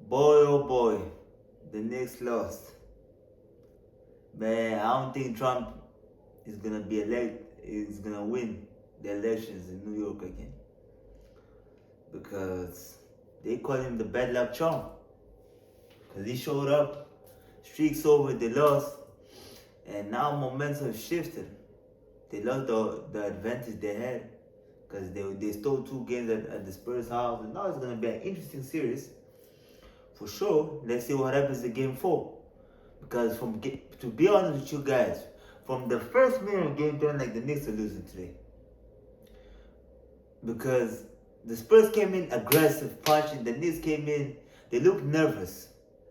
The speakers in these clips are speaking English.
Boy, oh boy, the Knicks lost. Man, I don't think Trump is gonna win the elections in New York again. Because they call him the bad luck charm. Because he showed up, streaks over, they lost, and now momentum shifted. They lost the advantage they had because they stole 2 games at the Spurs house, and now it's gonna be an interesting series for sure. Let's see what happens in game 4. Because to be honest with you guys, from the first minute of game 3, like the Knicks are losing today. Because the Spurs came in aggressive, punching. The Knicks came in, they looked nervous.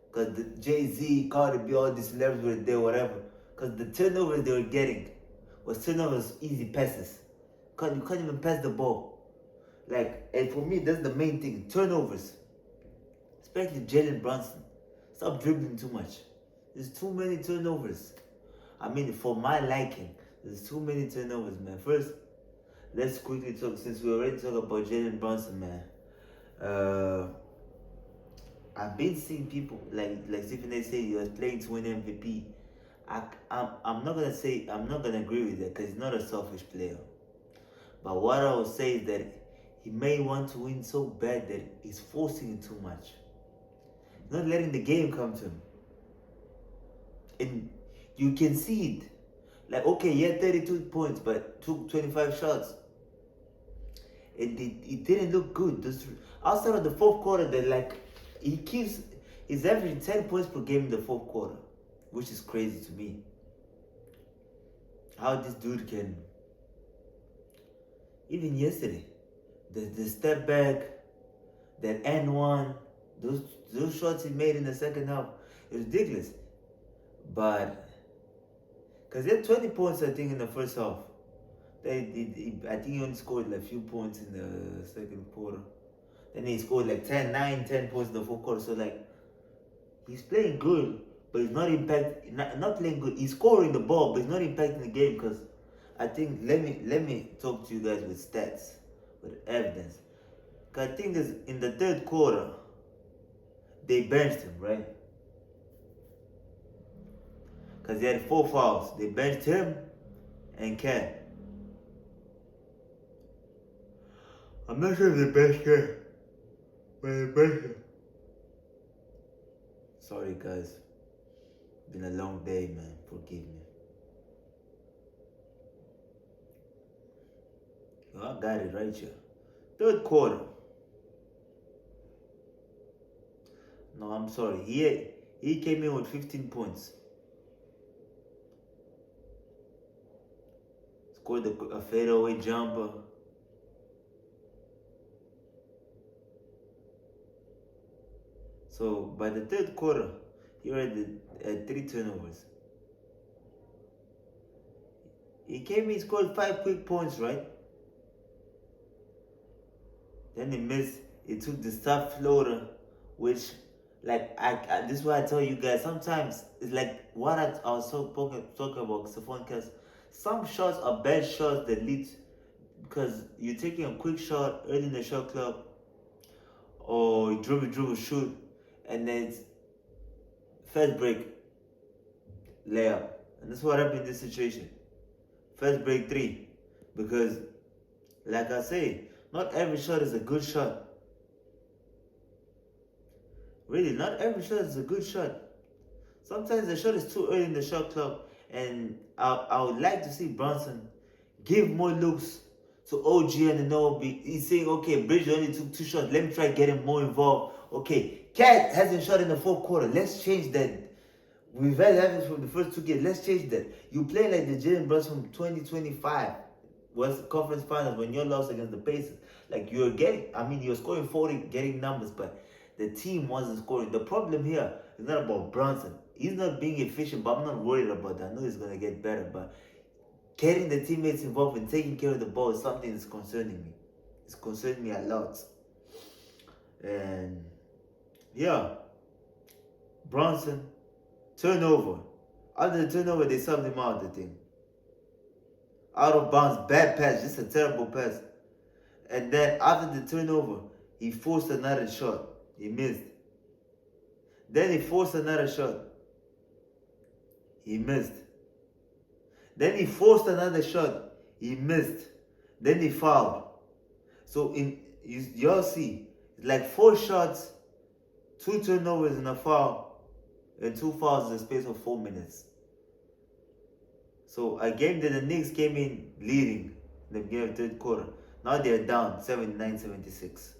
Because the Jay-Z, Cardi B, all these celebrities were there, whatever. Because the turnovers they were getting was turnovers, easy passes. You can't even pass the ball. And for me, that's the main thing. Turnovers. Especially Jalen Brunson. Stop dribbling too much. There's too many turnovers. I mean, for my liking, there's too many turnovers, man. First, let's quickly talk, since we already talked about Jalen Brunson, man. I've been seeing people like Stephen A. say he was playing to win MVP. I'm not gonna agree with that because he's not a selfish player. But what I will say is that he may want to win so bad that he's forcing it too much. He's not letting the game come to him. And you can see it. Like, okay, he had 32 points, but took 25 shots. It didn't look good. Outside of the fourth quarter, he's averaging 10 points per game in the fourth quarter, which is crazy to me. How this dude can, even yesterday, the step back, that N1, those shots he made in the second half, it was ridiculous. But, because he had 20 points, I think, in the first half. I think he only scored like a few points in the second quarter. Then he scored like 10 points in the fourth quarter. So, he's playing good, but he's not not playing good. He's scoring the ball, but he's not impacting the game. Because I think, let me talk to you guys with stats, with evidence. Because I think in the third quarter, they benched him, right? Because he had 4 fouls. They benched him and Cat. I'm not sure if they benched Cat, but they benched him. Sorry, guys. Been a long day, man. Forgive me. I got it right here. Third quarter. No, I'm sorry. He came in with 15 points. Scored a fadeaway jumper. So by the third quarter, he already had 3 turnovers. He came in, scored 5 quick points, right? Then he missed. He took the soft floater, which, this is why I tell you guys, sometimes it's like what I was talking about, Stephon Curry. Some shots are bad shots that lead, because you're taking a quick shot early in the shot clock, or you dribble, shoot, and then it's fast break, layup. And that's what happened in this situation. Fast break 3. Because, like I say, not every shot is a good shot. Really, not every shot is a good shot. Sometimes the shot is too early in the shot clock, and I would like to see Brunson give more looks to OG and the He's saying, okay, Bridge only took 2 shots. Let me try getting more involved. Okay, Cat hasn't shot in the fourth quarter. Let's change that. We've had it from the first 2 games. Let's change that. You play like the Jalen Brunson from 2025 West Conference Finals when you lost against the Pacers. You're scoring 40, getting numbers, but the team wasn't scoring. The problem here is not about Brunson. He's not being efficient, but I'm not worried about that. I know he's going to get better, but getting the teammates involved and taking care of the ball is something that's concerning me. It's concerning me a lot. And yeah, Brunson, turnover. After the turnover, they subbed him out the team. Out of bounds, bad pass, just a terrible pass. And then after the turnover, he forced another shot. He missed. Then he forced another shot. He missed. Then he forced another shot. He missed. Then he fouled. So y'all see, it's like 4 shots, 2 turnovers and a foul, and 2 fouls in the space of 4 minutes. So a game that the Knicks came in leading in the beginning of the third quarter. Now they're down 79-76.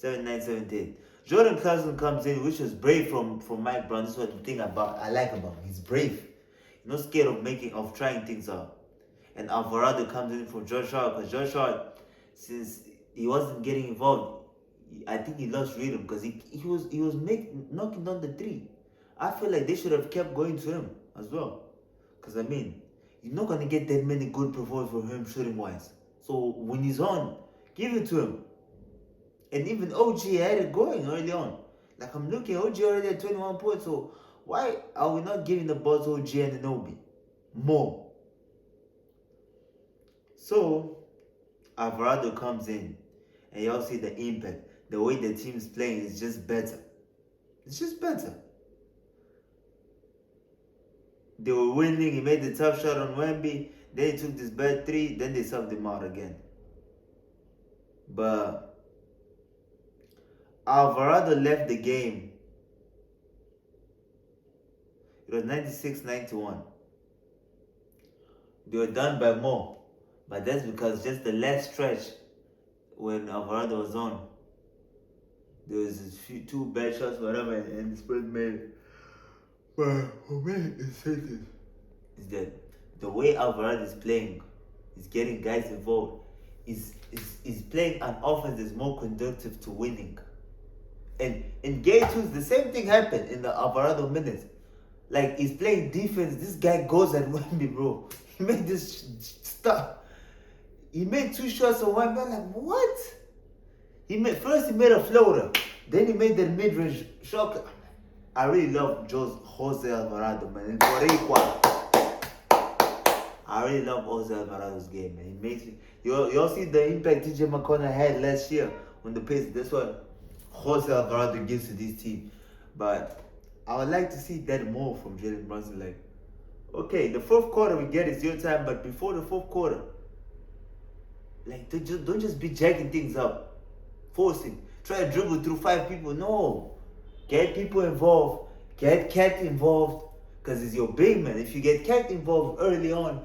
79-78. Jordan Clarkson comes in, which was brave from Mike Brown. This is what the thing I like about him. He's brave. He's not scared of trying things out. And Alvarado comes in for Josh Hart, because Josh Hart, since he wasn't getting involved, I think he lost rhythm because he was knocking down the 3. I feel like they should have kept going to him as well. Because I mean, you're not gonna get that many good performances from him shooting wise. So when he's on, give it to him. And even OG had it going early on. Like I'm looking, OG already had 21 points. So why are we not giving the ball to OG and Anobi more? So Alvarado comes in, and y'all see the impact. The way the team's playing is just better. It's just better. They were winning. He made the tough shot on Wemby. Then he took this bad 3. Then they subbed him out again. But Alvarado left the game. It was 96-91. They were done by more. But that's because just the last stretch when Alvarado was on, there was 2 bad shots, whatever, and the Spurs made. But for me, it's that the way Alvarado is playing, is getting guys involved, is playing an offense that's more conducive to winning. And in game 2, the same thing happened in the Alvarado minutes. Like, he's playing defense. This guy goes at Wemby, bro. He made this stuff. He made 2 shots on Wemby. I'm like, what? First he made a floater. Then he made the mid-range shot. I really love Jose Alvarado, man. I really love Jose Alvarado's game, man. He makes me. Y'all see the impact TJ McConnell had last year on the Pacers. That's what Jose Alvarado gives to this team. But I would like to see that more from Jalen Brunson. Like, okay, the 4th quarter we get is your time, but before the 4th quarter, like, don't just be jacking things up, forcing, try to dribble through 5 people. No, get people involved, get Cat involved, because it's your big man. If you get Cat involved early on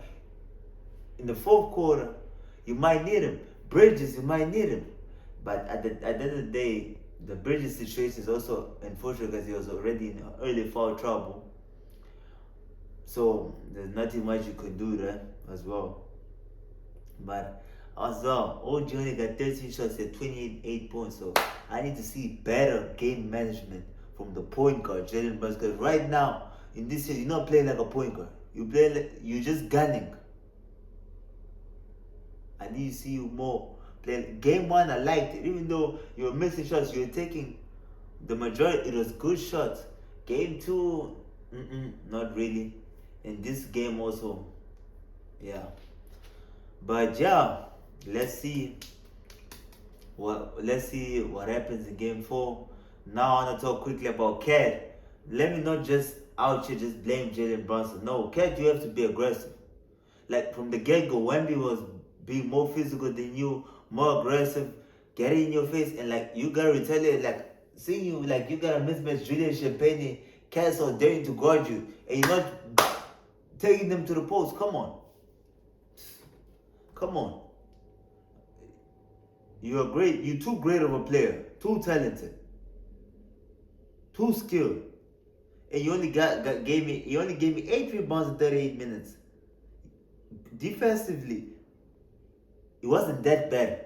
in the 4th quarter, you might need him. Bridges, you might need him. But at the end of the day, the Bridges situation is also unfortunate because he was already in early foul trouble. So there's nothing much you could do there as well. But as well, OG only got 13 shots at 28 points. So I need to see better game management from the point guard, Jalen Brunson. Because right now, in this season, you're not playing like a point guard. You're just gunning. I need to see you more. Game 1, I liked it. Even though you were missing shots, you were taking the majority. It was good shots. Game 2, not really. And this game also, yeah. But yeah, let's see what happens in game 4. Now I want to talk quickly about Cat. Let me not just out here just blame Jalen Brunson. No, Cat, you have to be aggressive. Like from the get-go, Wemby was being more physical than you, more aggressive, getting in your face, and like you gotta retaliate. Like seeing you, like you gotta mismatch Julian Champagne, Cat's so daring to guard you, and you're not taking them to the post. Come on. You're great. You're too great of a player, too talented, too skilled, and you only gave me 8 rebounds in 38 minutes. Defensively, it wasn't that bad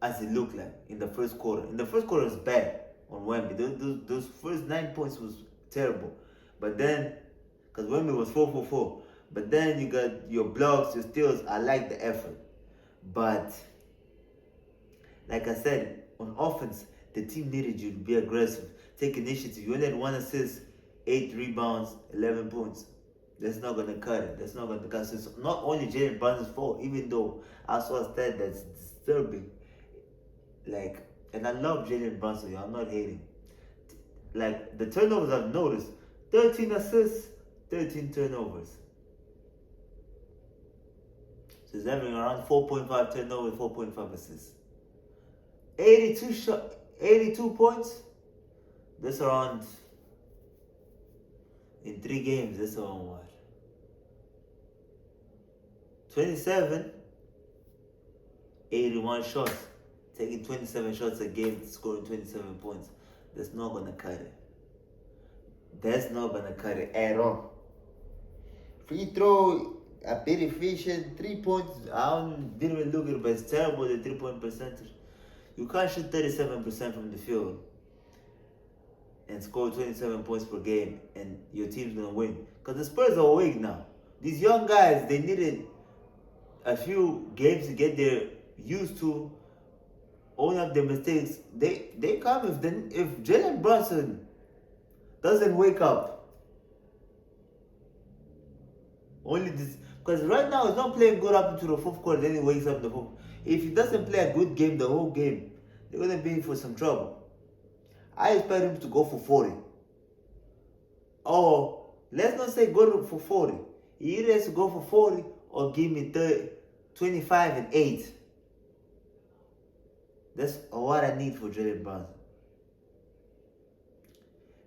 as it looked like in the 1st quarter. In the 1st quarter, it was bad on Wemby. Those first 9 points was terrible. But then, because Wemby was 4 for 4. But then you got your blocks, your steals. I like the effort. But, like I said, on offense, the team needed you to be aggressive. Take initiative. You only had 1 assist, 8 rebounds, 11 points. That's not going to cut it. That's not going to cut it. It's not only Jalen Brunson's fault, even though I saw a stat that's disturbing. Like, And I love Jalen Brunson, I'm not hating. Like, the turnovers I've noticed, 13 assists, 13 turnovers. So he's having around 4.5 turnovers, 4.5 assists. 82 points. That's around, in 3 games, that's around what? 27, 81 shots. Taking 27 shots a game, scoring 27 points. That's not gonna cut it. That's not gonna cut it at all. Free throw, a bit efficient. 3 points, didn't even look at it, but it's terrible, the 3-point percentage. You can't shoot 37% from the field and score 27 points per game and your team's gonna win. Because the Spurs are weak now. These young guys, they needed a few games to get their used to own up their mistakes. They come if Jalen Brunson doesn't wake up. Only this, because right now he's not playing good up into the fourth quarter, then he wakes up in the fourth. If he doesn't play a good game the whole game, they're gonna be in for some trouble. I expect him to go for 40. Or let's not say go for 40. He either has to go for 40 or give me 25 and 8. That's what I need for Jalen Brunson.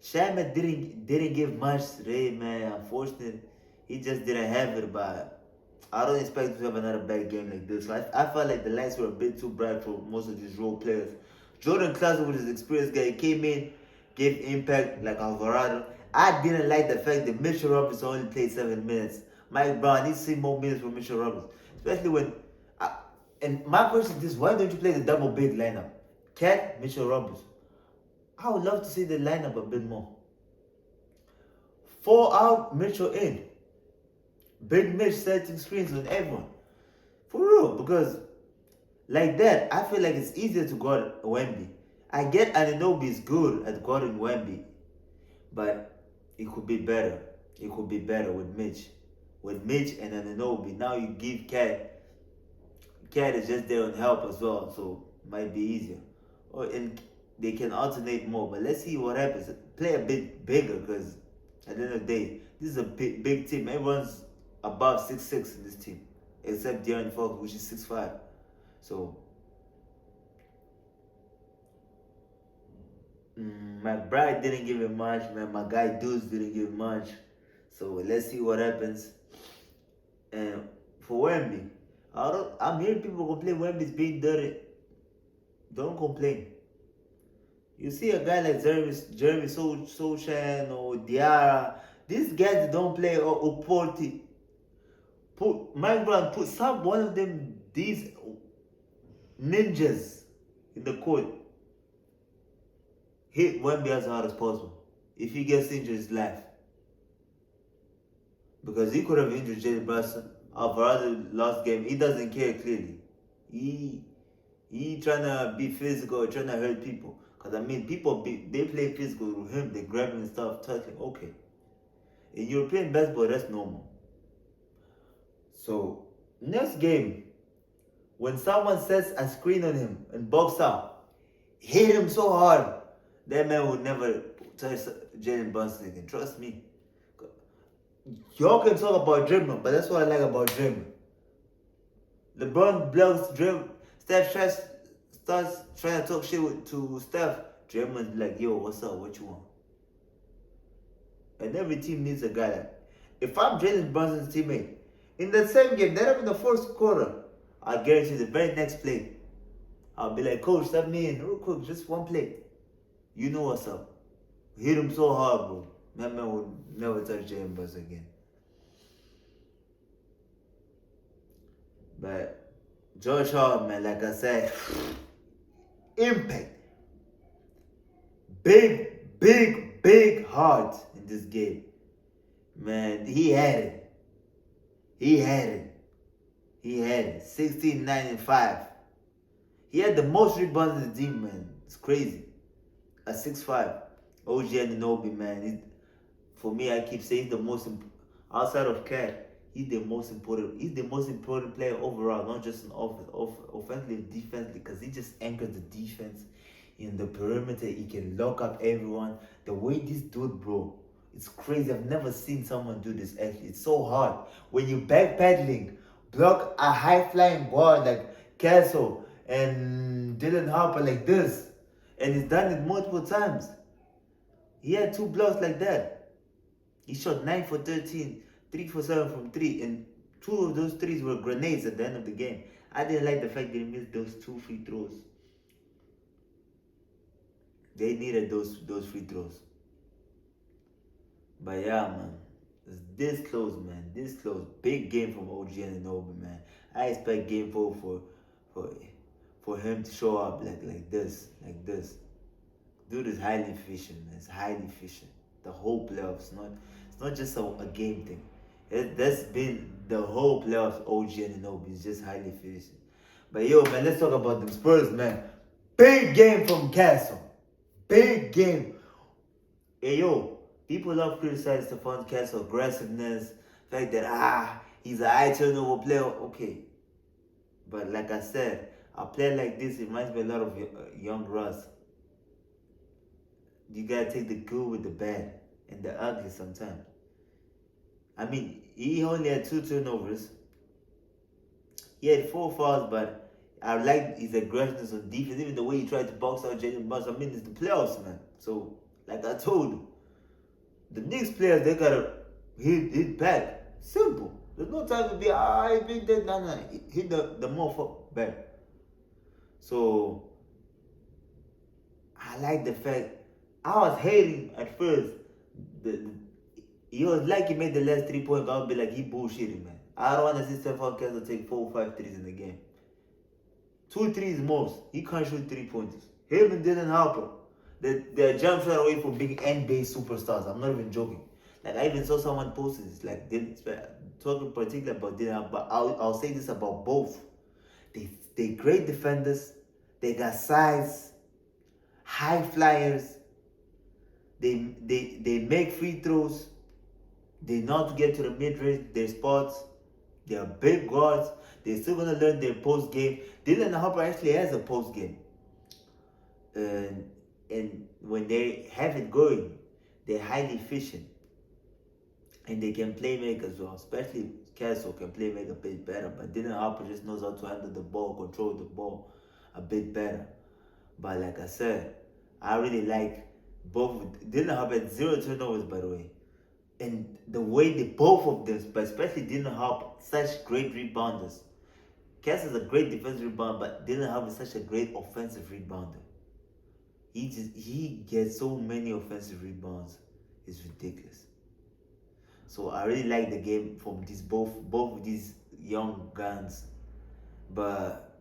Shamet didn't give much today, man. Unfortunately, he just didn't have it, but I don't expect him to have another bad game like this. So I felt like the lights were a bit too bright for most of these role players. Jordan Clarkson, with his experienced guy, came in, gave impact like Alvarado. I didn't like the fact that Mitchell Roberts only played 7 minutes. Mike Brown needs to see more minutes from Mitchell Roberts, especially when. And my question is this: why don't you play the double big lineup? Cat, Mitchell Roberts. I would love to see the lineup a bit more. 4 out, Mitchell in. Big Mitch setting screens on everyone. For real, because like that, I feel like it's easier to guard Wemby. I get Anunoby is good at guarding Wemby, but it could be better. It could be better with Mitch. With Mitch and Anunoby, now you give Cat. Cat is just there on help as well, so it might be easier. And they can alternate more, but let's see what happens. Play a bit bigger, because at the end of the day, this is a big team. Everyone's above 6'6" in this team, except De'Aaron Fox, which is 6'5". So McBride didn't give him much, man. My guy Deuce didn't give much. So let's see what happens. And for Wemby, I'm hearing people complain Wemby's being dirty. Don't complain. You see a guy like Jeremy Sochan or Diarra, these guys that don't play or Porti. Mike Brown, put one of them, these ninjas in the court. Hit Wemby as hard as possible. If he gets injured, it's life. Because he could have injured Jalen Brunson. Alvarado last game. He doesn't care clearly. He trying to be physical, trying to hurt people. Because I mean, they play physical with him. They grab him and stuff, touching. Okay. In European basketball, that's normal. So, next game, when someone sets a screen on him and box out, hit him so hard, that man would never touch Jalen Brunson again. Trust me. Y'all can talk about dribbling, but that's what I like about dribbling. LeBron blocks dribble. Steph starts trying to talk shit to Steph. Draymond's like, yo, what's up? What you want? And every team needs a guy like that. If I'm Jalen Brunson's teammate, in the same game, not even the first quarter, I guarantee the very next play, I'll be like, coach, step me in real quick, just one play. You know what's up. Hit him so hard, bro. That man would never touch Jalen Brunson again. But George Hall, man, like I said, impact. Big heart in this game. Man, he had it. He had it. 16, 9, and 5. He had the most rebounds in the team, man. It's crazy. At 6'5". OG Anunoby, man. For me, I keep saying the most outside of Cat, he's the most important player overall, not just in offensively, defensively, because he just anchors the defense. In the perimeter, he can lock up everyone. The way this dude, bro, it's crazy. I've never seen someone do this actually. It's so hard. When you backpedaling, block a high-flying guard like Castle and Dylan Harper like this. And he's done it multiple times. He had 2 blocks like that. He shot 9 for 13, 3 for 7 from 3, and 2 of those threes were grenades at the end of the game. I didn't like the fact that he missed those 2 free throws. They needed those free throws. But yeah, man. It's this close, man. This close. Big game from OG Anunoby, man. I expect game 4 for him to show up like this. Dude is highly efficient, man. It's highly efficient. The whole playoffs. It's not just a game thing. That's been the whole playoffs. OG Anunoby is just highly efficient. But yo, man, let's talk about them Spurs, man. Big game from Castle. Big game. Hey, yo, people love criticizing Stephon Castle aggressiveness, fact that he's a high turnover player. Okay, but like I said, a player like this reminds me a lot of young Russ. You gotta take the good with the bad and the ugly sometimes. I mean, he only had 2 turnovers. He had 4 fouls, but I like his aggressiveness on defense, even the way he tried to box out Jalen Brunson. I mean, it's the playoffs, man. So, like I told you, the Knicks players, they gotta hit back. Simple. There's no time to be, I beat that. No. Hit the motherfucker back. So, I like the fact, I was hating at first. He was like he made the last 3-point, I would be like, he bullshitting, man. I don't want to see Stephon Castle take 4 or 5 threes in the game. 2 threes most. He can't shoot 3-pointers. Him and Dylan Harper. They're jump shot away from being NBA superstars. I'm not even joking. Like, I even saw someone post this. Like, talking particularly about Dylan Harper, but I'll say this about both. They great defenders. They got size. High flyers. They make free throws. They know how to get to the mid-range, their spots. They are big guards. They're still going to learn their post-game. Dylan Harper actually has a post-game. And when they have it going, they're highly efficient. And they can play make as well. Especially Castle can play make a bit better. But Dylan Harper just knows how to handle the ball, control the ball a bit better. But like I said, I really like both. Dylan Harper had 0 turnovers, by the way. And the way both of them, but especially Dylan Harper, such great rebounders. Cass is a great defensive rebounder, but Dylan Harper is such a great offensive rebounder. He gets so many offensive rebounds. It's ridiculous. So I really like the game from these both of these young guns. But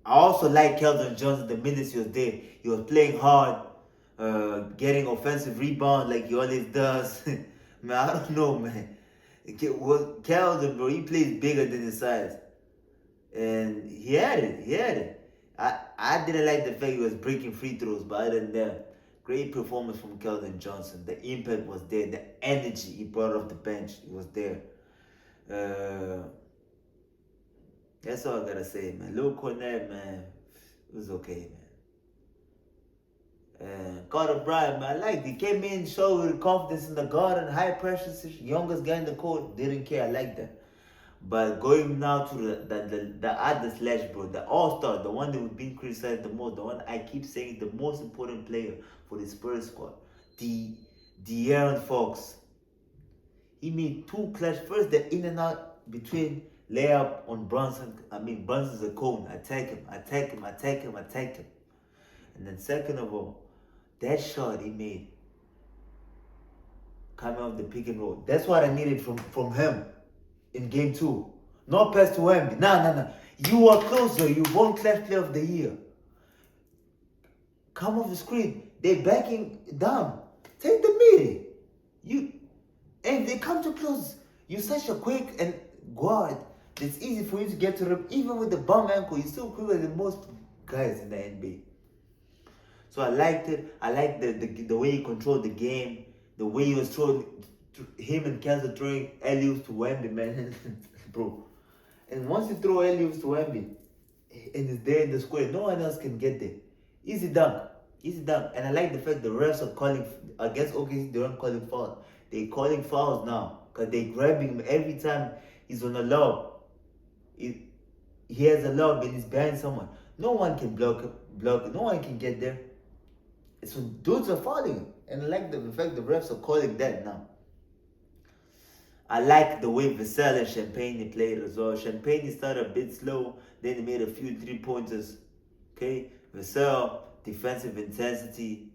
I also like Keldon Johnson the minutes he was there. He was playing hard, getting offensive rebound like he always does. Man, I don't know, man. Keldon, bro, he plays bigger than his size. And he had it. I didn't like the fact he was breaking free throws, but other than that, great performance from Keldon Johnson. The impact was there. The energy he brought off the bench, it was there. That's all I gotta say, man. Lil Cornette, man, it was okay, man. Carter Bryant, man, I liked it. He came in, showed confidence in the garden, high pressure, youngest guy in the court, didn't care. I like that. But going now to the other slash, bro, the all-star, the one that was being criticized the most, the one I keep saying the most important player for the Spurs squad, De'Aaron Fox. He made 2 clutch. First, the in and out between layup on Brunson. I mean, Brunson's a cone. Attack him. And then second of all, that shot he made coming off the pick and roll. That's what I needed from him in game 2. Not pass to WEMBY. No. You are closer. You won clutch player of the year. Come off the screen. They backing down. Take the meeting. And they come too close. You're such a quick and guard. It's easy for you to get to them. Even with the bum ankle, you're still quicker than most guys in the NBA. So I liked it. I liked the way he controlled the game. The way he was throwing, him and Kansas throwing alley-oops to WEMBY, man. Bro. And once you throw alley-oops to WEMBY, and it's there in the square, no one else can get there. Easy dunk. Easy dunk. And I like the fact the refs are calling against OKC, they aren't calling fouls. They're calling fouls now. Because they grabbing him every time he's on a lob. He has a lob and he's behind someone. No one can block. No one can get there. So dudes are fouling. And I like the fact the refs are calling that now. I like the way Vassell and Champagne played as well. Champagne started a bit slow, then he made a few 3-pointers. Okay, Vassell, defensive intensity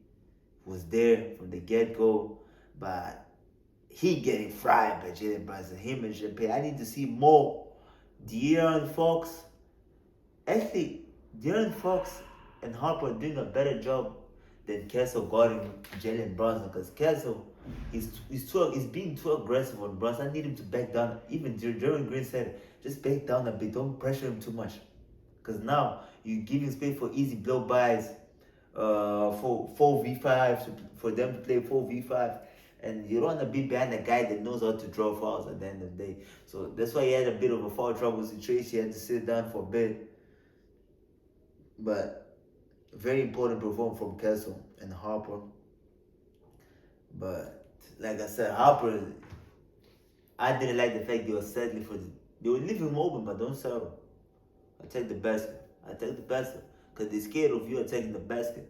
was there from the get-go, but he getting fried by Jalen Brunson, him and Champagne. I need to see more. De'Aaron Fox, actually, De'Aaron Fox and Harper are doing a better job than Kessel guarding Jalen Brunson, because Kessel he's being too aggressive on Brunson. I need him to back down. Even Jeremy Green said, just back down a bit. Don't pressure him too much. Because now you're giving space for easy blow-bys, for 4v5, for them to play 4v5. And you don't want to be behind a guy that knows how to draw fouls at the end of the day. So that's why he had a bit of a foul trouble situation. He had to sit down for a bit. But very important performance from Kessel and Harper. But like I said, Harper, I didn't like the fact they were settling for they were leaving him open, but don't serve him. I take the basket. Because they're scared of you attacking the basket.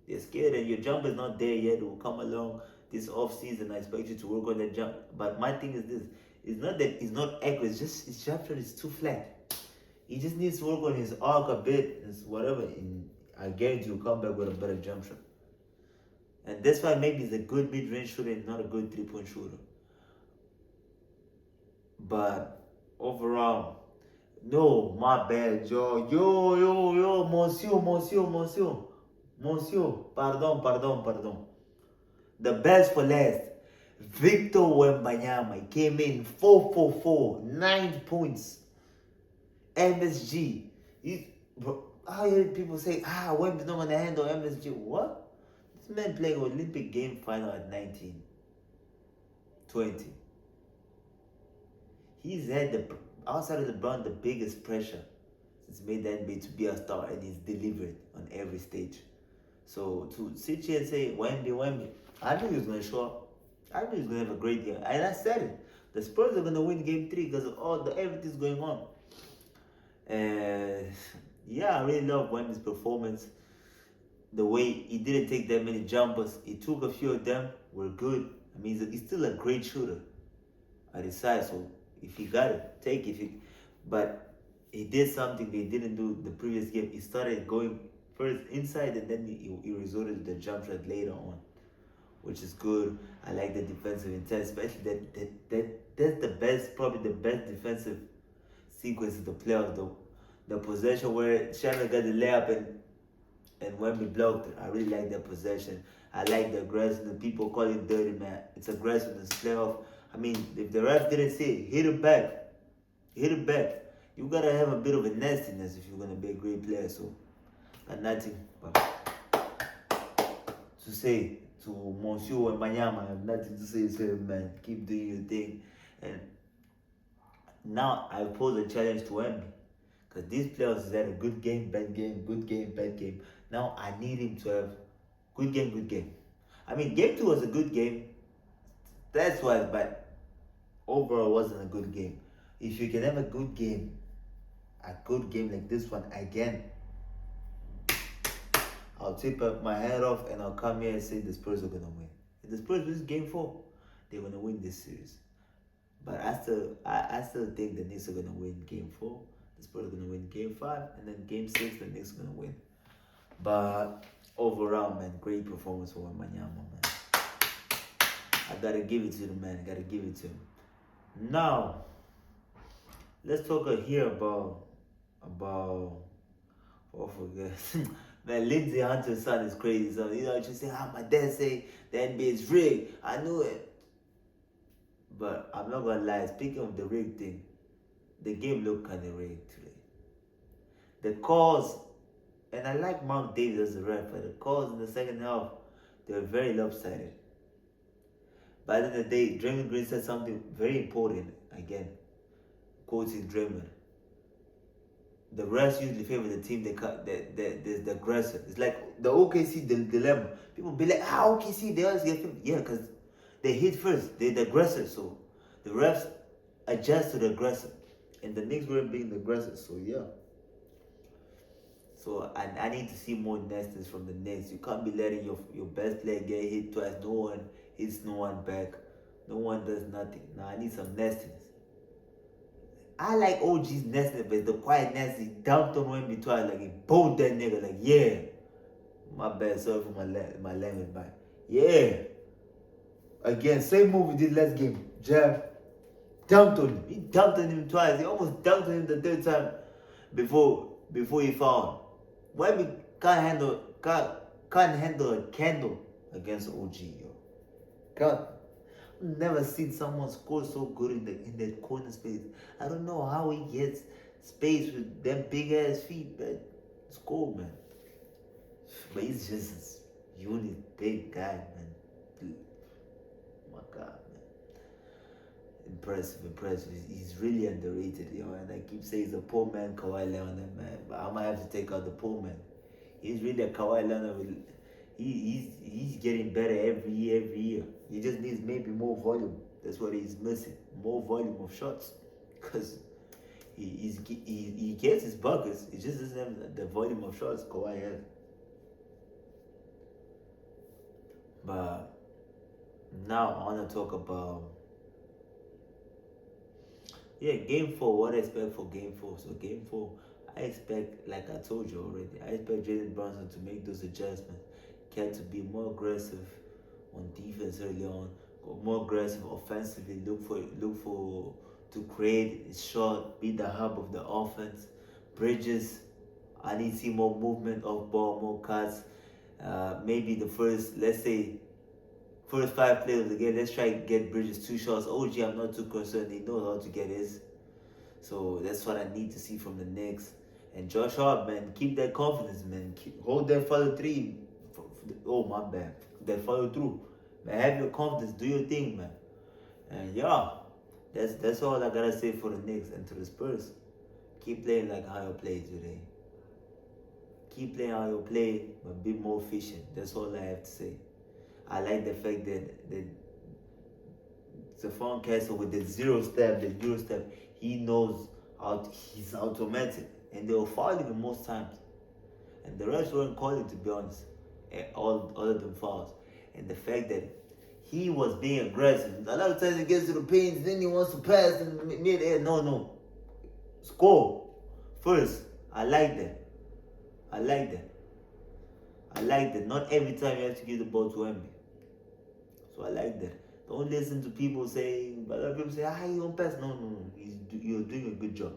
They're scared and your jumper is not there yet. It will come along this off season. I expect you to work on that jump. But my thing is this. It's not that it's not accurate. It's just his jump shot is too flat. He just needs to work on his arc a bit. It's whatever. And I guarantee he'll come back with a better jump shot. And that's why maybe he's a good mid-range shooter and not a good 3-point shooter. But overall, no, my bad, yo, monsieur, pardon. The best for last, Victor Wembanyama. He came in 4 for 4, 9 points. MSG. I hear people say, Wemby's not gonna handle MSG. What? This man playing Olympic game final at 19, 20. He's had outside of LeBron the biggest pressure since made the NBA to be a star, and he's delivered on every stage. So to sit here and say Wemby, I knew he was gonna show up. I knew he was gonna have a great game, and I said it. The Spurs are gonna win Game 3 because of everything's going on. And yeah, I really love Wemby's performance. The way he didn't take that many jumpers, he took a few of them, were good. I mean, he's still a great shooter at his size. So if he got it, take it. But he did something they didn't do the previous game. He started going first inside, and then he resorted to the jump shot later on, which is good. I like the defensive intent, especially that's the best, probably the best defensive sequence of the playoffs. The possession where Shannon got the layup and Wemby blocked it. I really like that possession. I like the aggression. People call it dirty, man. It's aggressiveness. Playoff. I mean, if the ref didn't see it, hit it back. You gotta have a bit of a nastiness if you're gonna be a great player. So, got nothing but to say to Monsieur Wembanyama. I have nothing to say to him, man. Keep doing your thing. And now I pose a challenge to Wemby. Because these players had a good game, bad game, good game, bad game. Now I need him to have good game. I mean, Game 2 was a good game. That's why, but overall wasn't a good game. If you can have a good game like this one again, I'll tip up my head off and I'll come here and say the Spurs are going to win. If the Spurs win Game 4, they're going to win this series. But I still think the Knicks are going to win Game 4. The Spurs are going to win Game 5. And then Game 6, the Knicks are going to win. But overall, man, great performance for Wembanyama, man. I got to give it to the man. Now, let's talk here about forget. Man, Lindsey Hunter's son is crazy. So, just say, my dad say the NBA is rigged. I knew it. But I'm not gonna lie, speaking of the rigged thing, the game looked kind of rigged today. The calls, and I like Mark Davis as a ref, but the calls in the second half, they were very lopsided. By the end of the day, Draymond Green said something very important again, quoting Draymond. the refs usually favor the team that's the aggressor. It's like the OKC dilemma. People be like, how OKC they always get favored? Yeah, because they hit first. They're the aggressor, so the refs adjust to the aggressor, and the Knicks were being the aggressor. So yeah. So I need to see more nesters from the Knicks. You can't be letting your best player get hit twice. No one hits no one back. No one does nothing. Now I need some nesters. I like OG's nesting, but the quiet nest, he dumped on Wemby twice, like he bowed that nigga, like yeah. My bad, sorry for my language, but yeah. Again, same move we did last game. Jab dumped on him. He dumped on him twice. He almost dumped on him the third time before he fouled. Wemby can't handle a candle against OG, yo. God. Never seen someone score so good in that corner space. I don't know how he gets space with them big ass feet, but score, man. But he's just a unit big guy, man. My God, man. Impressive. He's really underrated, yo. And I keep saying he's a poor man, Kawhi Leonard, man. But I might have to take out the poor man. He's really a Kawhi Leonard. He's getting better every year. He just needs maybe more volume. That's what he's missing. More volume of shots. Because he gets his buckets. He just doesn't have the volume of shots Kawhi has. But now I want to talk about game 4. What I expect for game 4. So game 4, I expect, like I told you already, I expect Jalen Brunson to make those adjustments. Cat to be more aggressive on defense early on, more aggressive offensively. Look for to create a shot, be the hub of the offense. Bridges, I need to see more movement off ball, more cuts. Maybe the first 5 plays of the game, let's try to get Bridges 2 shots. OG, I'm not too concerned. He knows how to get his. So that's what I need to see from the Knicks. And Josh Hart, man, keep that confidence, man. Hold that follow 3. Oh, my bad. That follow through. Man, have your confidence. Do your thing, man. And yeah, that's all I gotta say for the Knicks and to the Spurs. Keep playing like how you played today. Keep playing how you play, but be more efficient. That's all I have to say. I like the fact that Stephon Castle with the Euro step, he knows he's automatic, and they were fouling him most times. And the rest weren't calling, to be honest. All of them fouls. And the fact that he was being aggressive. A lot of times he gets to the paint, then he wants to pass in mid-air. No. Score. First. I like that. Not every time you have to give the ball to Wemby. So I like that. Don't listen to people saying, but other people say, you don't pass. No. You're doing a good job.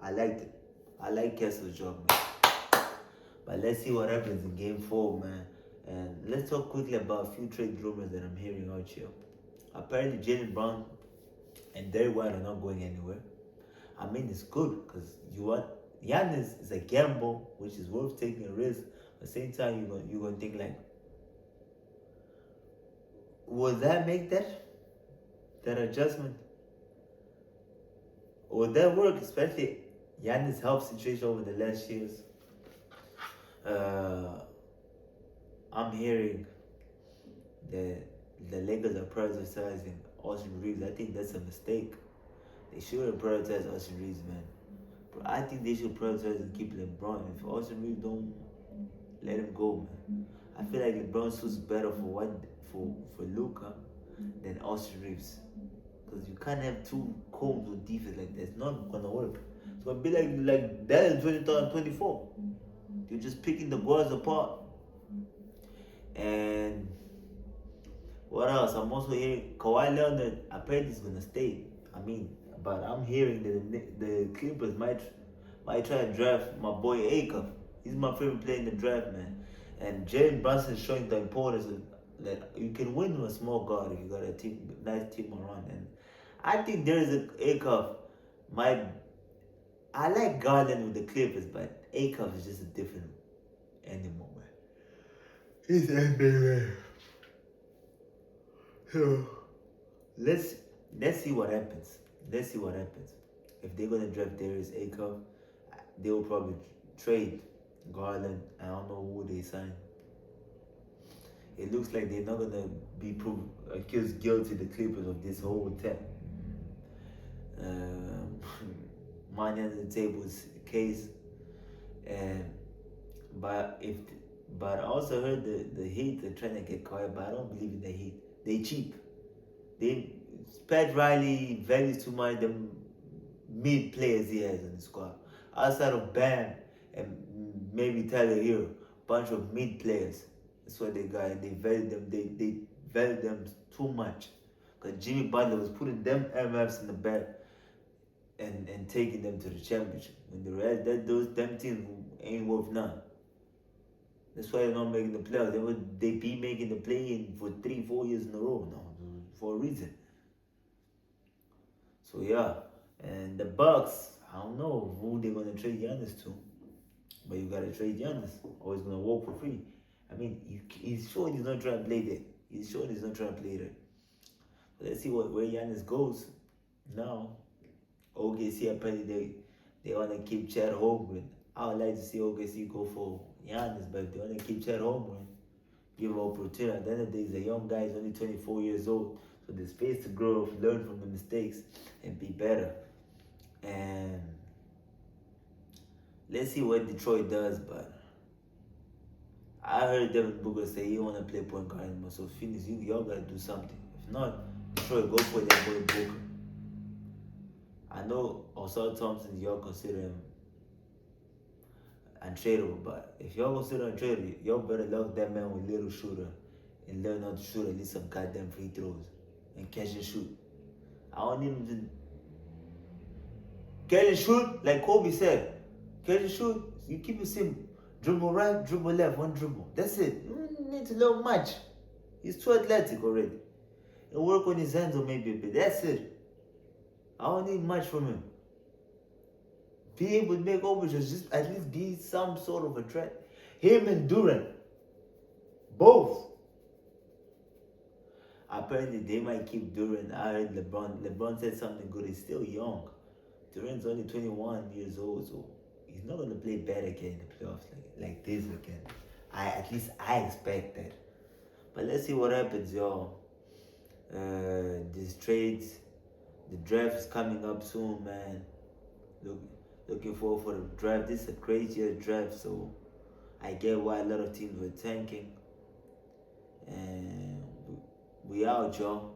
I liked it. I like Castle's job, man. But let's see what happens in game 4, man. And let's talk quickly about a few trade rumors that I'm hearing out here. Apparently, Jalen Brown and Derrick White are not going anywhere. I mean, it's good because Giannis is a gamble, which is worth taking a risk. At the same time, you're gonna think like, will that make that adjustment? Will that work? Especially Giannis' health situation over the last years. I'm hearing that the Lakers are prioritizing Austin Reeves. I think that's a mistake. They shouldn't prioritize Austin Reeves, man. But I think they should prioritize and keep LeBron. If Austin Reeves don't, let him go, man. I feel like LeBron suits better for Luka than Austin Reeves. Because you can't have 2 combs on defense like that. It's not gonna work. It's gonna be like that in 2024. You're just picking the guards apart. And what else? I'm also hearing Kawhi Leonard apparently is gonna stay. But I'm hearing that the Clippers might try to draft my boy Akov. He's my favorite player in the draft, man. And Jalen Brunson is showing the importance of that you can win with a small guard if you got a nice team around. And I think there is a Akov. I like Garland with the Clippers, but Akov is just a different animal, man. He's everywhere. So let's see what happens. If they're gonna draft Darius Akov, they will probably trade Garland. I don't know who they sign. It looks like they're not gonna be accused guilty, the Clippers, of this whole thing. Money on the tables case, and but I also heard the Heat are trying to get quiet, but I don't believe in the Heat. They cheap. They Pat Riley values too much the mid players he has in the squad. Outside of Bam and maybe Tyler Hero, bunch of mid players. That's what they got, and they value them. They value them too much, because Jimmy Butler was putting them MFs in the back and taking them to the championship. When the rest them teams ain't worth none. That's why they're not making the playoffs. They be making the play-in for 3-4 years in a row now, for a reason. So yeah, and the Bucks, I don't know who they're gonna trade Giannis to, but you gotta trade Giannis, or he's gonna walk for free. I mean, he's showing he's not trying to play there. He's showing he's not trying to play there. But let's see where Giannis goes now. OKC apparently they wanna keep Chad Holmgren. I would like to see OKC go for Giannis, but if they wanna keep Chad Holmgren, give him opportunity. At the end of the day, he's a young guy. He's only 24 years old, so there's space to grow, learn from the mistakes, and be better. And let's see what Detroit does. But I heard Devin Booker say he want to play point guard anymore. So Phoenix, y'all gotta do something. If not, Detroit, go for that boy Booker. I know Oscar Thompson, y'all consider him untradeable, but if y'all consider untradeable, y'all better lock that man with little shooter and learn how to shoot at least some goddamn free throws and catch and shoot. I don't need him to catch and shoot like Kobe said. Catch and shoot, you keep it simple. Dribble right, dribble left, one dribble. That's it. You don't need to know much. He's too athletic already. He'll work on his hands or maybe a bit. That's it. I don't need much from him. Be able to make overtures, just at least be some sort of a threat. Him and Durant, both. Apparently, they might keep Durant. I heard LeBron said something good. He's still young. Durant's only 21 years old, so he's not going to play bad again in the playoffs like this again. At least I expect that. But let's see what happens, y'all. These trades, the draft is coming up soon, man. Looking forward for the draft. This is a crazier draft, so I get why a lot of teams were tanking. And we out, y'all.